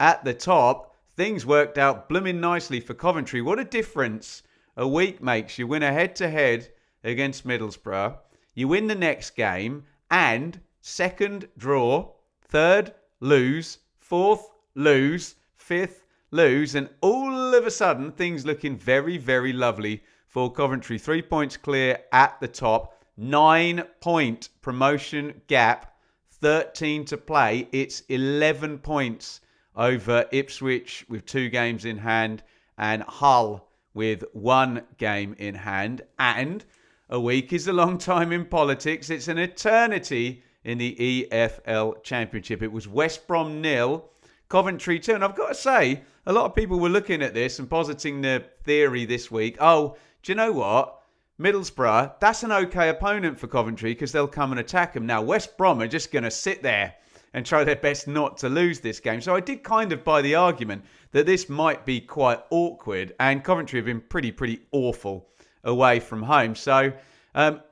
at the top. Things worked out blooming nicely for Coventry. What a difference a week makes. You win a head-to-head against Middlesbrough. You win the next game, and second draw, third lose, fourth lose, fifth lose, and all of a sudden things looking very, very lovely for Coventry. 3 points clear at the top, 9-point promotion gap, 13 to play. It's 11 points over Ipswich with 2 games in hand and Hull with 1 game in hand. And a week is a long time in politics. It's an eternity in the EFL Championship. It was West Brom 0, Coventry 2. And I've got to say, a lot of people were looking at this and positing the theory this week. Oh, do you know what? Middlesbrough, that's an okay opponent for Coventry because they'll come and attack them. Now, West Brom are just going to sit there and try their best not to lose this game. So I did kind of buy the argument that this might be quite awkward, and Coventry have been pretty awful away from home. So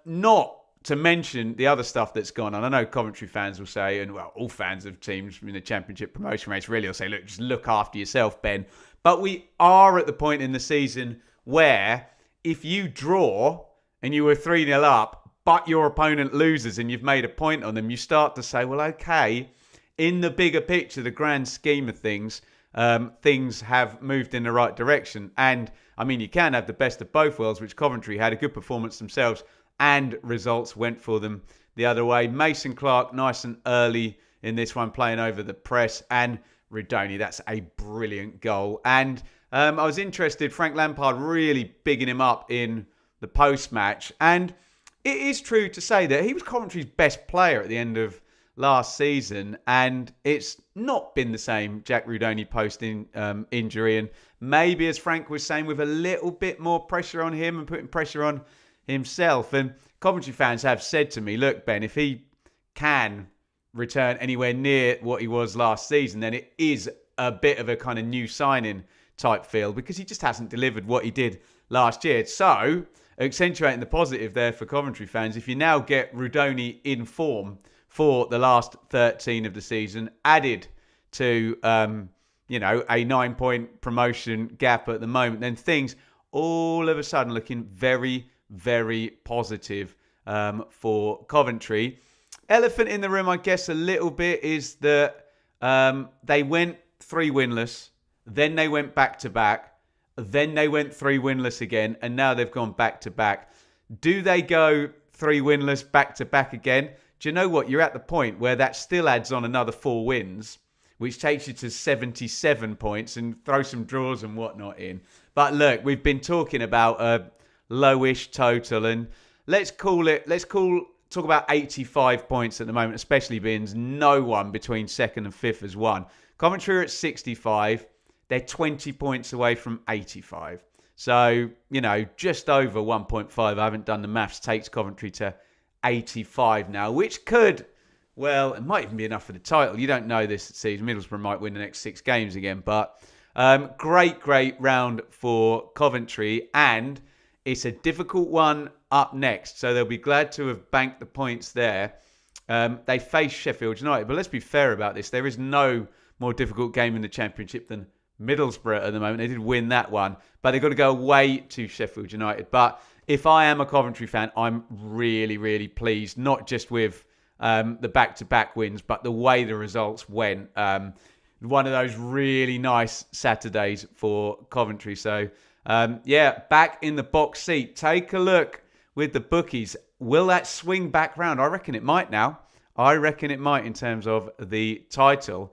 not to mention the other stuff that's gone on. I know Coventry fans will say, and well, all fans of teams in the Championship promotion race really will say, look, just look after yourself, Ben. But we are at the point in the season where if you draw and you were 3-0 up, but your opponent loses and you've made a point on them, you start to say, well, okay, in the bigger picture, the grand scheme of things, things have moved in the right direction. And, I mean, you can have the best of both worlds, which Coventry had a good performance themselves and results went for them the other way. Mason Clark, nice and early in this one, playing over the press. And Rudoni, that's a brilliant goal. And I was interested, Frank Lampard really bigging him up in the post-match. And it is true to say that he was Coventry's best player at the end of last season, and it's not been the same Jack Rudoni post-injury. And maybe, as Frank was saying, with a little bit more pressure on him and putting pressure on himself. And Coventry fans have said to me, look, Ben, if he can return anywhere near what he was last season, then it is a bit of a kind of new signing type feel because he just hasn't delivered what he did last year. So, accentuating the positive there for Coventry fans, if you now get Rudoni in form for the last 13 of the season, added to, a 9-point promotion gap at the moment, then things all of a sudden looking very, very positive for Coventry. Elephant in the room, I guess, a little bit is that they went 3 winless, then they went back-to-back, then they went 3 winless again, and now they've gone back-to-back. Do they go 3 winless back-to-back again? Do you know what? You're at the point where that still adds on another 4 wins, which takes you to 77 points, and throw some draws and whatnot in. But look, we've been talking about a lowish total, and talk about 85 points at the moment, especially being no one between 2nd and 5th has won. Coventry are at 65. They're 20 points away from 85. So, just over 1.5, I haven't done the maths, takes Coventry to 85 now, which could, well, it might even be enough for the title. You don't know this season. Middlesbrough might win the next 6 games again. But great round for Coventry. And it's a difficult one up next. So they'll be glad to have banked the points there. They face Sheffield United. But let's be fair about this. There is no more difficult game in the Championship than Middlesbrough at the moment. They did win that one, but they've got to go away to Sheffield United. But if I am a Coventry fan, I'm really, really pleased, not just with the back-to-back wins, but the way the results went. One of those really nice Saturdays for Coventry. So, back in the box seat. Take a look with the bookies. Will that swing back round? I reckon it might now. I reckon it might in terms of the title.